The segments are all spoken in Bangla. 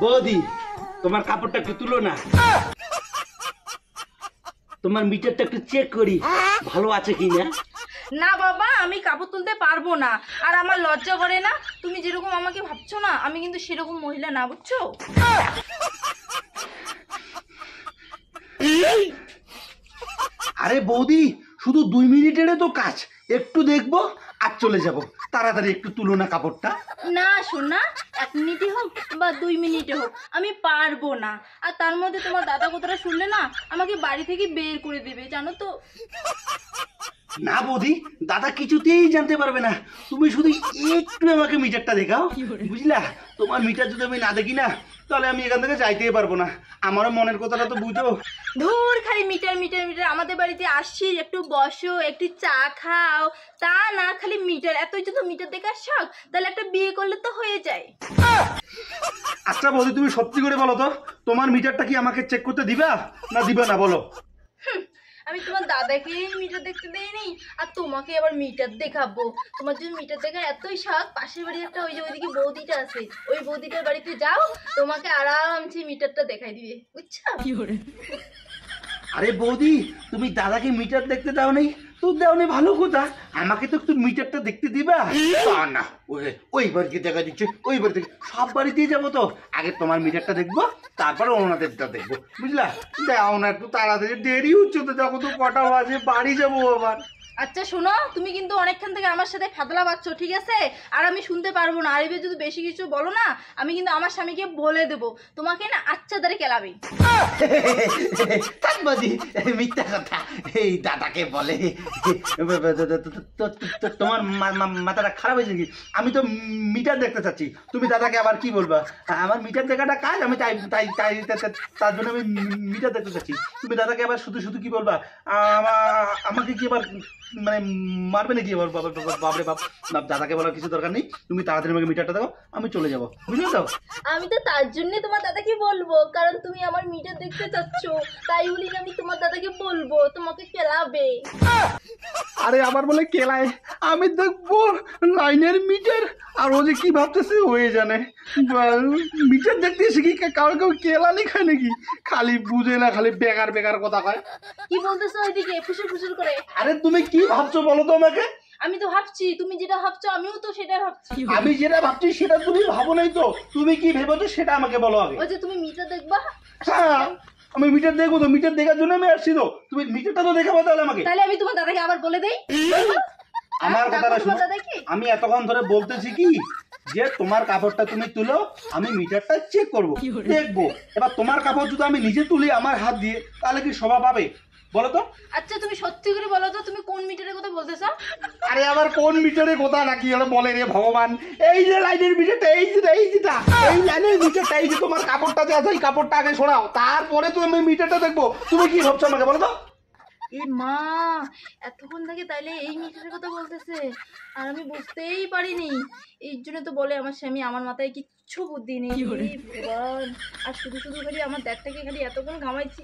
বৌদি তোমার কাপড়টা একটু তুলো না, তোমার মিটারটা একটু চেক করি ভালো আছে কিনা। না বাবা, আমি কাপড় তুলতে পারবো না, আর আমার লজ্জা করে না। তুমি যেরকম আমাকে ভাবছো না, আমি কিন্তু সেরকম মহিলা না, বুঝছো? আরে বৌদি শুধু 2 মিনিটের তো কাজ, একটু দেখবো আর চলে যাব, তাড়াতাড়ি একটু তুলো না কাপড়টা। না শোনা, 1 মিনিটই হোক বা 2 মিনিটে হোক, আমি পারবো না। আর তার মধ্যে তোমার দাদা কথাটা শুনলে না, আমাকে বাড়ি থেকে বের করে দেবে, জানো তো। না বৌদি, দাদা কিছুতেই জানতে পারবে না, তুমি শুধু একটু আমাকে মিটারটা দেখাও, বুঝলা? তোমার মিটার যদি আমি না দেখি না, তাহলে আমি এখান থেকে যাইতেই পারবো না। আমারও মনের কথাটা তো বুঝো। ধুর, খালি মিটার মিটার মিটার। আমাদের বাড়িতে আসছিস, একটু বসো, একটু চা খাও, তা না খালি মিটার। এতই যদি মিটার দেখার শখ, তাহলে একটা বিয়ে করলে তো হয়ে যায়। আচ্ছা বৌদি, তুমি সত্যি করে বলো তো, তোমার মিটারটা কি আমাকে চেক করতে দিবা না দিবা না বলো? আমি তোমার দাদাকে মিটার দেখতে দেইনি, আর তোমাকে আবার মিটার দেখাবো? তোমার যদি মিটার দেখার এতই শখ, পাশের বাড়ি একটা ওই যে ওইদিকে বৌদিটা আছে, ওই বৌদিটার বাড়িতে যাও, তোমাকে আরামসে মিটারটা দেখাই দিবে, বুঝছো? আরে বৌদি, তুমি দাদাকে মিটার দেখতে দাও নেই তো দাও নেই ভালো কথা, আমাকে তো একটু মিটারটা দেখতে দিবা। তা না, ওই বাড়িতে দেখা দিচ্ছে, ওই বাড়িতে সব বাড়িতেই যাবো তো, আগে তোমার মিটারটা দেখবো, তারপরে ওনাদেরটা দেখবো, বুঝলা? দাও না একটু তাড়াতাড়ি, দেরি হচ্ছে তো, দেখো তো কটা বাজে, বাড়ি যাবো আবার। আচ্ছা শোনো, তুমি কিন্তু অনেকক্ষণ থেকে আমার সাথে ফাদলা পাচ্ছ, ঠিক আছে? আর আমি শুনতে পারবো না, আর এবার যদি বেশি কিছু বলো না, আমি কিন্তু আমার স্বামীকে বলে দেবো তোমাকে না আচ্ছা ধরে কেলাবে। থাক বাজি, মিথ্যা কথা, এই দাদাকে বলে। তোমার মাথাটা খারাপ হয়েছে কি? আমি তো মিটার দেখতে চাচ্ছি, তুমি দাদাকে আবার কি বলবা? আমার মিটার দেখাটা কাজ, আমি তাই তাই তাই তার জন্য আমি মিটার দেখতে চাচ্ছি। তুমি দাদাকে আবার শুধু শুধু কি বলবা? আমাকে কি আবার মানে মারবে নাকি আবার? বাবরে বাপ, দাদাকে বলার কিছু দরকার নেই, তুমি তাড়াতাড়ি আমাকে মিটারটা দাও, আমি চলে যাবো, বুঝলে তো? আমি তো তার জন্যই তোমার দাদাকে বলবো, কারণ তুমি আমার মিটার দেখতে চাচ্ছ, তাই বলি আমি তোমার দাদাকে বলবো তোমাকে কেলাবে। আরে আবার বলে কেলায়, আমি দেখবো লাইনের মিটার, আর ও যে কি ভাবতেছে হয়ে জানে। মিটার দেখতে এসে কি কাউ কেউ কেলানি খায় নাকি? খালি বুঝে না, খালি বেকার বেকার কথা কয়। কি বলতেছো ওইদিকে ফুসুর ফুসুর করে? আরে তুমি কি ভাবছো বলো তো আমাকে? আমি তো ভাবছি তুমি যেটা ভাবছো আমিও তো সেটা ভাবছি। আমি যেটা ভাবছি সেটা তুমি ভাবো নাই তো, তুমি কি ভেবেছো সেটা আমাকে বলো আগে। ওই যে তুমি মিটার দেখবা। হ্যাঁ, আমি মিটার দেখবো তো, মিটার দেখার জন্য আমি আসছি তো, তুমি মিটারটা তো দেখাবো তাহলে আমাকে। তাহলে আমি তোমার দাদাকে আবার বলে দেই। আমার কথাটা শুনো, আমি এতক্ষণ ধরে বলতেছি কি যে তোমার কাপড়টা তুমি তুলো, আমি মিটারটা চেক করব, দেখবো। এবার তোমার কাপড় যদি আমি নিজে তুলি আমার হাত দিয়ে, তাহলে কি শোভা পাবে বলো তো? আচ্ছা তুমি সত্যি করে বলো তো, তুমি কোন মিটারের কথা বলতেছো? আরে আবার কোন মিটারের কথা নাকি হলো বলে রে ভগবান, এই যে লাইনের মিটারটা, এই যেটা এই লাইনের মিটারটা, এই যে তোমার কাপড়টা যে আছে, এই কাপড়টা আগে সরাও, তারপরে তুমি মিটারটা দেখবো। তুমি কি ভাবছো আমাকে বলো তো? এই মা, এতক্ষণ থেকে তাইলে এই মিটারের কথা বলতেছে, আর আমি বুঝতেই পারিনি। এই জন্য তো বলে আমার স্বামী, আমার মাথায় কিচ্ছু বুদ্ধি নেই। ভগবান, আর শুধু শুধু খালি আমার দেখটাকে খালি এতক্ষণ ঘামাইছি,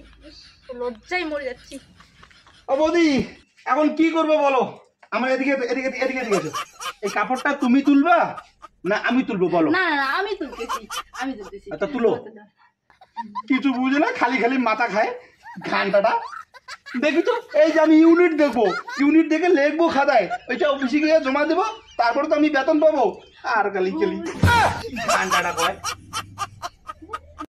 লজ্জায় মরে যাচ্ছি। ও বৌদি, এখন কি করবো বলো? আমার এদিকে এদিকে এদিকে এদিকে এসো। এই কাপড়টা তুমি তুলবা না আমি তুলবো বলো? না না, আমি তুলতেছি, আমি তুলতেছি। আচ্ছা তুলো। কিছু বুঝে না, খালি খালি মাথা খায় ঘানটাটা। দেখি তো, এই যে আমি ইউনিট দেখবো, ইউনিট দেখে লিখবো খাতায়, ওইটা অফিসে গিয়ে জমা দেবো, তারপরে তো আমি বেতন পাবো। আর খালি খালি ঘানটাটা কয়।